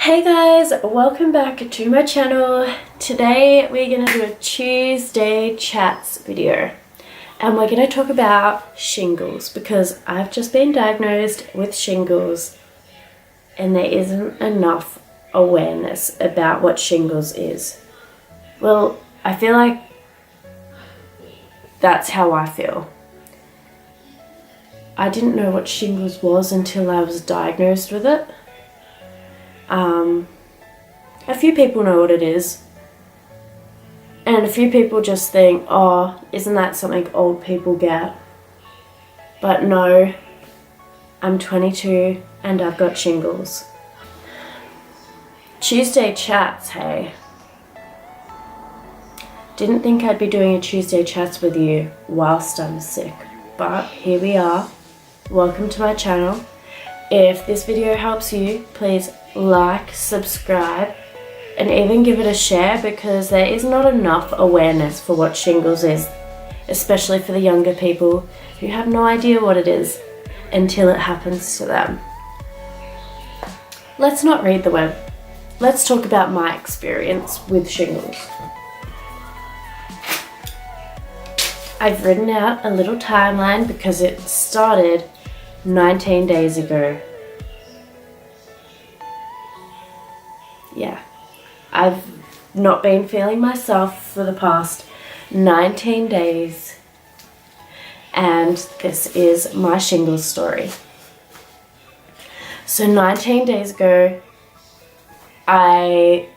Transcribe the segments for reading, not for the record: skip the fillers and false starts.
Hey guys, welcome back to my channel. Today we're going to do a Tuesday chats video and we're going to talk about shingles because I've just been diagnosed with shingles and there isn't enough awareness about what shingles is. Well, I feel like that's how I feel. I didn't know what shingles was until I was diagnosed with it. A few people know what it is, and a few people just think, oh, isn't that something old people get? But no, I'm 22 and I've got shingles. Tuesday chats, hey. Didn't think I'd be doing a Tuesday chats with you whilst I'm sick, but here we are. Welcome to my channel. If this video helps you, please like, subscribe, and even give it a share because there is not enough awareness for what shingles is, especially for the younger people who have no idea what it is until it happens to them. Let's not read the web. Let's talk about my experience with shingles. I've written out a little timeline because it started 19 days ago. Yeah, I've not been feeling myself for the past 19 days, and this is my shingles story. So 19 days ago, I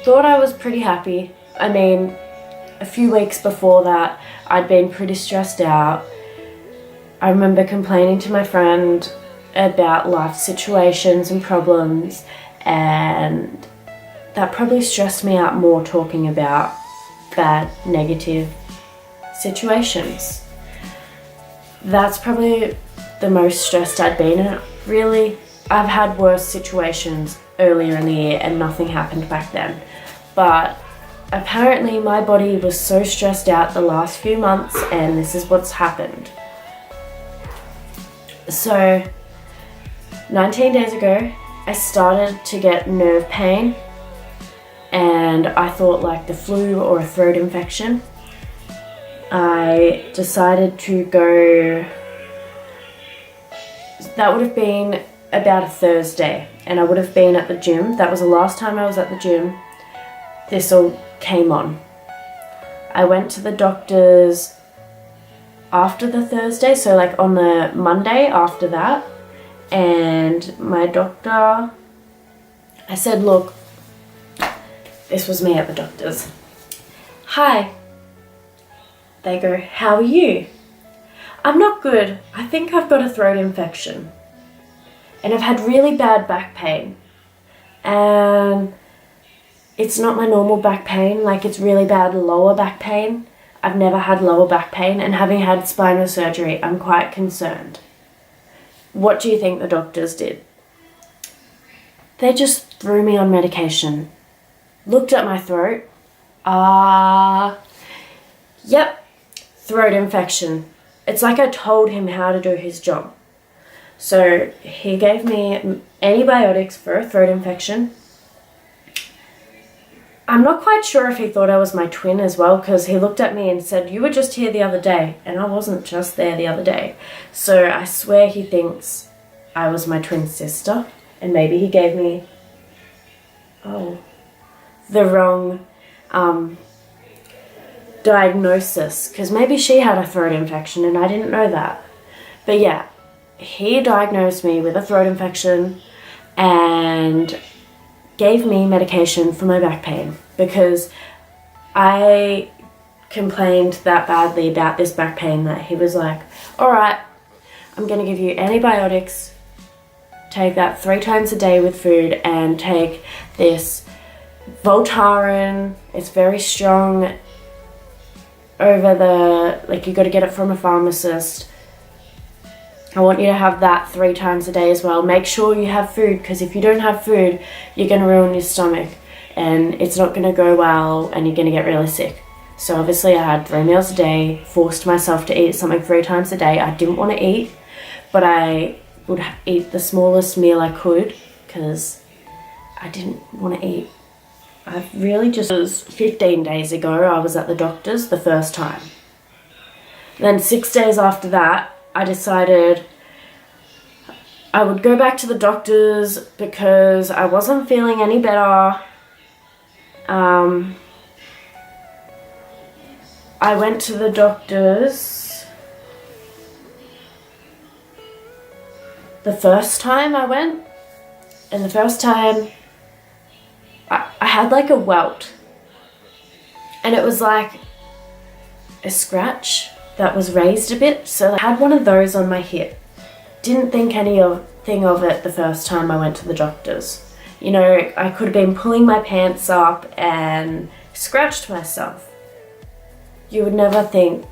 thought I was pretty happy. I mean, a few weeks before that, I'd been pretty stressed out. I remember complaining to my friend about life situations and problems, and that probably stressed me out more talking about bad, negative situations. That's probably the most stressed I'd been, and really, I've had worse situations earlier in the year and nothing happened back then. But apparently my body was so stressed out the last few months, and this is what's happened. So 19 days ago, I started to get nerve pain, and I thought like the flu or a throat infection. I decided to go, that would have been about a Thursday, and I would have been at the gym. That was the last time I was at the gym. This all came on. I went to the doctors after the Thursday, so like on the Monday after that, and my doctor, I said, look, this was me at the doctor's. Hi. They go, how are you? I'm not good. I think I've got a throat infection. And I've had really bad back pain. And it's not my normal back pain, like it's really bad lower back pain. I've never had lower back pain, and having had spinal surgery, I'm quite concerned. What do you think the doctors did? They just threw me on medication. Looked at my throat. Yep, throat infection. It's like I told him how to do his job. So he gave me antibiotics for a throat infection. I'm not quite sure if he thought I was my twin as well, because he looked at me and said, you were just here the other day, and I wasn't just there the other day. So I swear he thinks I was my twin sister, and maybe he gave me, the wrong diagnosis, because maybe she had a throat infection and I didn't know that. But yeah, he diagnosed me with a throat infection and gave me medication for my back pain because I complained that badly about this back pain that he was like, all right, I'm going to give you antibiotics, take that 3 times a day with food, and take this Voltaren. It's very strong, over the, like, you got to get it from a pharmacist. I want you to have that 3 times a day as well. Make sure you have food, because if you don't have food, you're going to ruin your stomach and it's not going to go well and you're going to get really sick. So obviously I had 3 meals a day, forced myself to eat something 3 times a day. I didn't want to eat, but I would eat the smallest meal I could because I didn't want to eat. I really just, it was 15 days ago, I was at the doctor's the first time. Then 6 days after that, I decided I would go back to the doctor's because I wasn't feeling any better. I went to the doctor's the first time I went, and the first time I had like a welt, and it was like a scratch that was raised a bit, so I had one of those on my hip. Didn't think anything of it the first time I went to the doctor's. You know, I could have been pulling my pants up and scratched myself. You would never think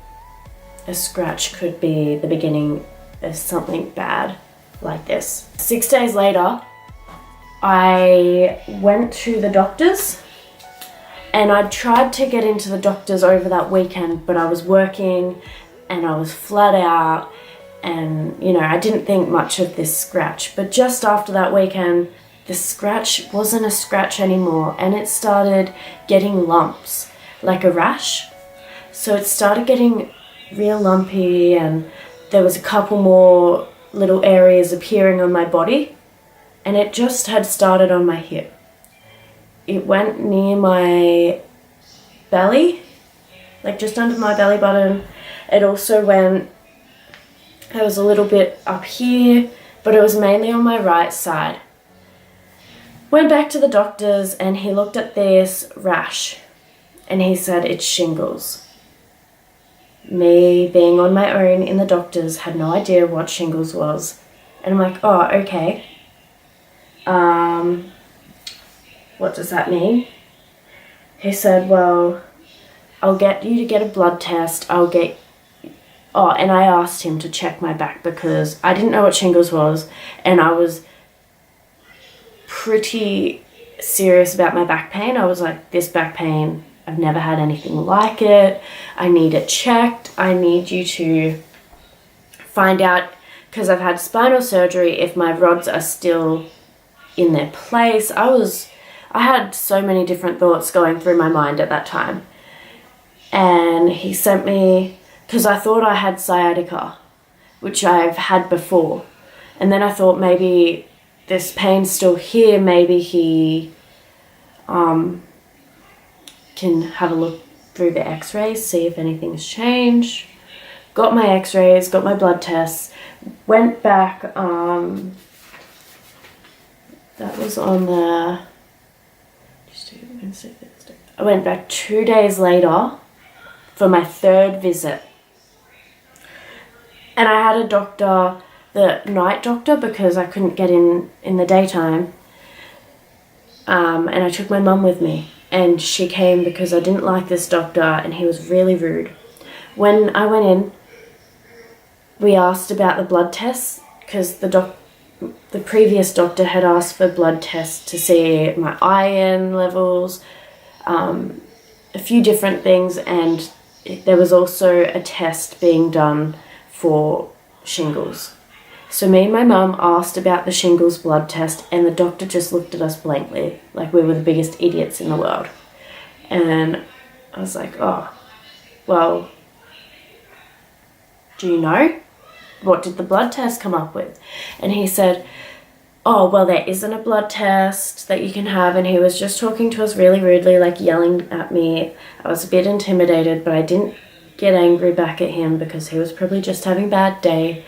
a scratch could be the beginning of something bad like this. 6 days later, I went to the doctor's, and I tried to get into the doctor's over that weekend, but I was working and I was flat out, and you know, I didn't think much of this scratch. But just after that weekend, the scratch wasn't a scratch anymore, and it started getting lumps, like a rash. So it started getting real lumpy, and there was a couple more little areas appearing on my body, and it just had started on my hip. It went near my belly, like just under my belly button. It also went, it was a little bit up here, but it was mainly on my right side. Went back to the doctor's, and he looked at this rash and he said it's shingles. Me being on my own in the doctor's, had no idea what shingles was, and I'm like, oh, okay. What does that mean? He said, well, I'll get you to get a blood test. And I asked him to check my back because I didn't know what shingles was, and I was pretty serious about my back pain. I was like, this back pain, I've never had anything like it. I need it checked. I need you to find out, because I've had spinal surgery, if my rods are still in their place. I had so many different thoughts going through my mind at that time. And he sent me, because I thought I had sciatica, which I've had before. And then I thought maybe this pain's still here. Maybe he can have a look through the x-rays, see if anything's changed. Got my x-rays, got my blood tests, went back, that was on the, I went back 2 days later for my third visit. And I had a doctor, the night doctor, because I couldn't get in the daytime. And I took my mum with me, and she came because I didn't like this doctor, and he was really rude. When I went in, we asked about the blood tests, because the previous doctor had asked for blood tests to see my iron levels, a few different things, and there was also a test being done for shingles. So me and my mum asked about the shingles blood test, and the doctor just looked at us blankly, like we were the biggest idiots in the world. And I was like, oh, well, do you know? What did the blood test come up with? And he said, oh, well, there isn't a blood test that you can have. And he was just talking to us really rudely, like yelling at me. I was a bit intimidated, but I didn't get angry back at him because he was probably just having a bad day.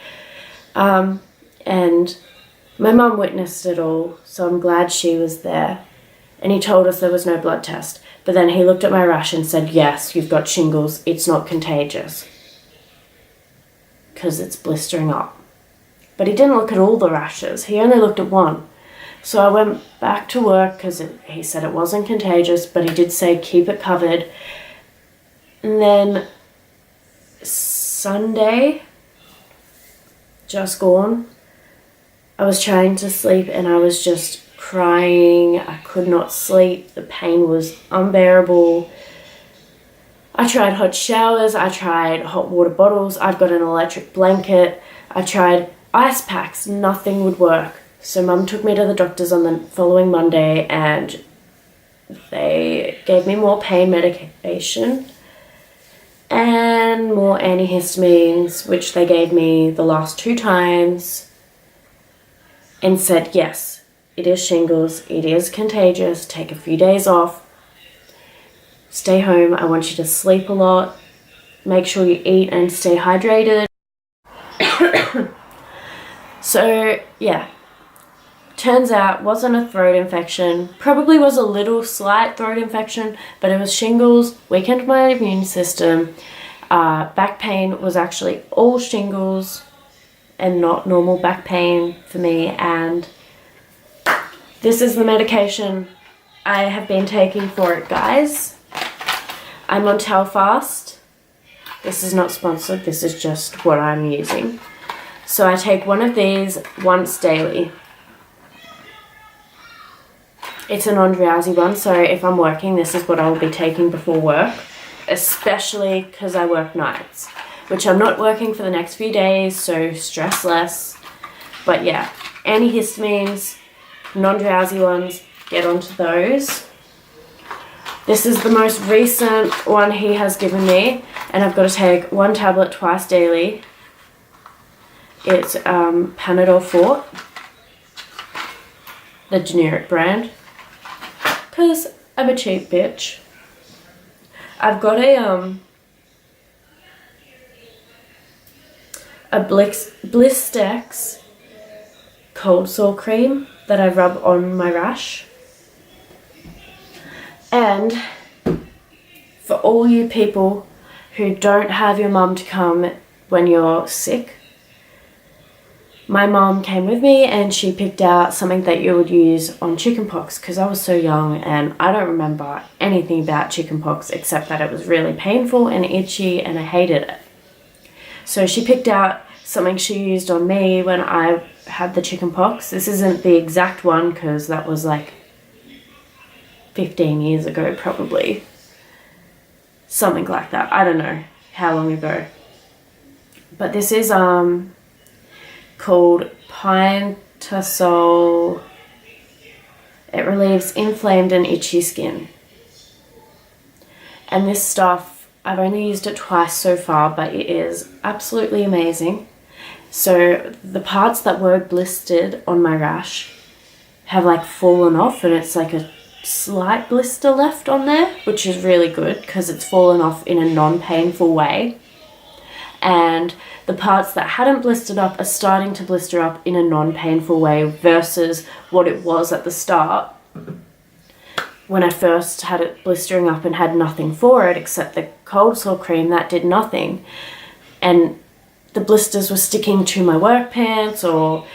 And my mum witnessed it all, so I'm glad she was there. And he told us there was no blood test. But then he looked at my rash and said, yes, you've got shingles. It's not contagious, because it's blistering up. But he didn't look at all the rashes. He only looked at one. So I went back to work because he said it wasn't contagious, but he did say keep it covered. And then Sunday, just gone, I was trying to sleep and I was just crying. I could not sleep. The pain was unbearable. I tried hot showers. I tried hot water bottles. I've got an electric blanket. I tried ice packs. Nothing would work. So Mum took me to the doctors on the following Monday and they gave me more pain medication and more antihistamines, which they gave me the last 2 times, and said, yes, it is shingles, it is contagious, take a few days off, stay home, I want you to sleep a lot, make sure you eat and stay hydrated. So yeah, turns out wasn't a throat infection, probably was a little slight throat infection, but it was shingles, weakened my immune system. Back pain was actually all shingles and not normal back pain for me, and this is the medication I have been taking for it, guys. I'm on Telfast. This is not sponsored, this is just what I'm using. So I take one of these once daily. It's a non-drowsy one, so if I'm working, this is what I will be taking before work, especially because I work nights, which I'm not working for the next few days, so stress less. But yeah, antihistamines, non-drowsy ones, get onto those. This is the most recent one he has given me, and I've got to take 1 tablet twice daily. It's Panadol Fort, the generic brand, because I'm a cheap bitch. I've got a Blistex cold sore cream that I rub on my rash. And for all you people who don't have your mum to come when you're sick, my mum came with me and she picked out something that you would use on chickenpox, because I was so young and I don't remember anything about chickenpox except that it was really painful and itchy and I hated it. So she picked out something she used on me when I had the chickenpox. This isn't the exact one because that was like 15 years ago probably. Something like that. I don't know how long ago. But this is called Pine-Tasol. It relieves inflamed and itchy skin. And this stuff, I've only used it twice so far, but it is absolutely amazing. So the parts that were blistered on my rash have like fallen off, and it's like a slight blister left on there, which is really good because it's fallen off in a non-painful way. And the parts that hadn't blistered up are starting to blister up in a non-painful way versus what it was at the start when I first had it blistering up and had nothing for it except the cold sore cream that did nothing. And the blisters were sticking to my work pants or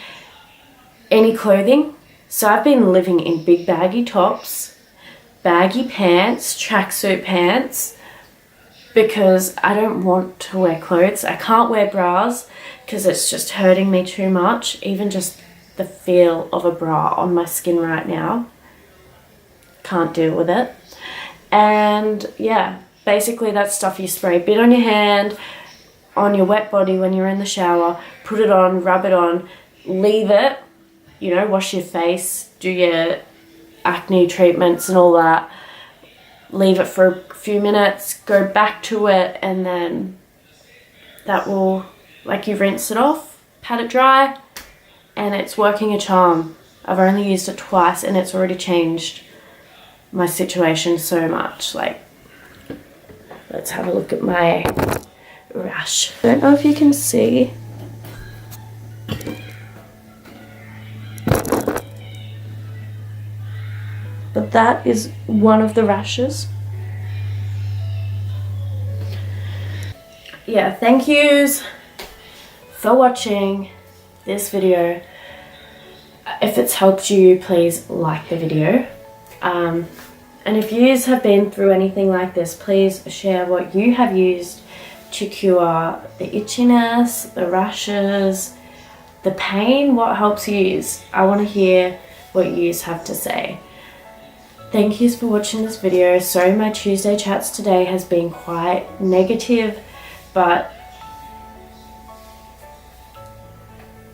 any clothing. So I've been living in big baggy tops, baggy pants, tracksuit pants, because I don't want to wear clothes. I can't wear bras because it's just hurting me too much. Even just the feel of a bra on my skin right now. Can't deal with it. And yeah, basically that stuff you spray a bit on your hand, on your wet body when you're in the shower, put it on, rub it on, leave it, you know, wash your face, do your acne treatments and all that. Leave it for a few minutes, go back to it, and then that will, like, you rinse it off, pat it dry, and it's working a charm. I've only used it twice and it's already changed my situation so much. Like, let's have a look at my rash. I don't know if you can see. But that is one of the rashes. Yeah, thank yous for watching this video. If it's helped you, please like the video. And if yous have been through anything like this, please share what you have used to cure the itchiness, the rashes, the pain, what helps yous. I want to hear what yous have to say. Thank yous for watching this video. Sorry my Tuesday chats today has been quite negative, but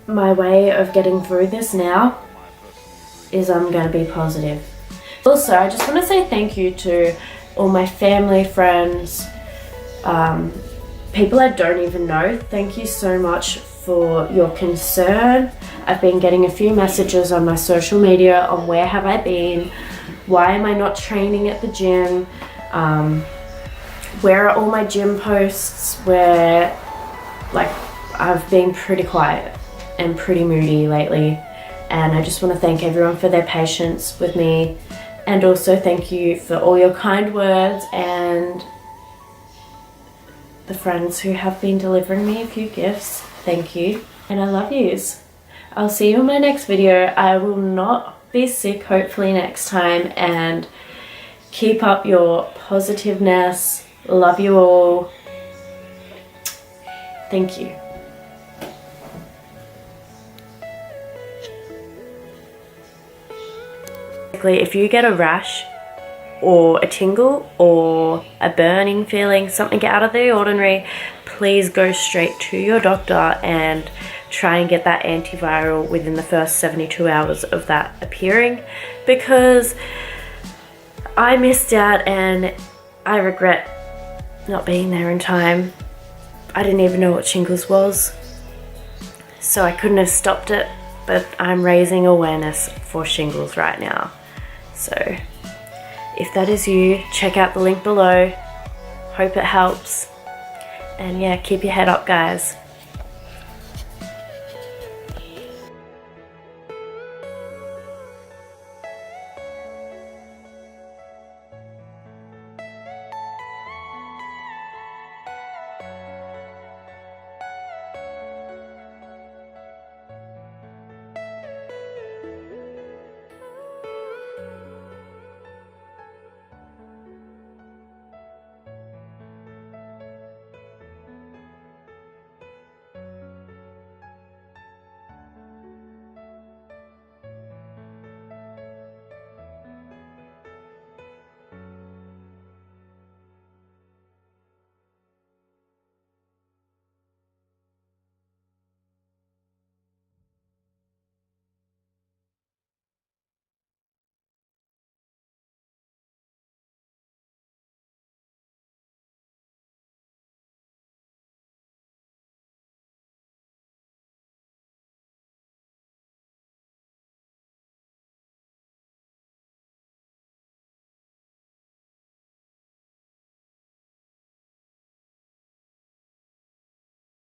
my way of getting through this now is I'm going to be positive. Also, I just want to say thank you to all my family, friends, people I don't even know. Thank you so much for your concern. I've been getting a few messages on my social media on where have I been, why am I not training at the gym, where are all my gym posts, where like I've been pretty quiet and pretty moody lately, and I just want to thank everyone for their patience with me, and also thank you for all your kind words and the friends who have been delivering me a few gifts. Thank you, and I love yous. I'll see you in my next video. I will not be sick hopefully next time, and keep up your positiveness. Love you all. Thank you. If you get a rash or a tingle or a burning feeling, something out of the ordinary, please go straight to your doctor and try and get that antiviral within the first 72 hours of that appearing, because I missed out and I regret not being there in time. I didn't even know what shingles was, so I couldn't have stopped it, but I'm raising awareness for shingles right now. So if that is you, check out the link below. Hope it helps. And yeah, keep your head up, guys.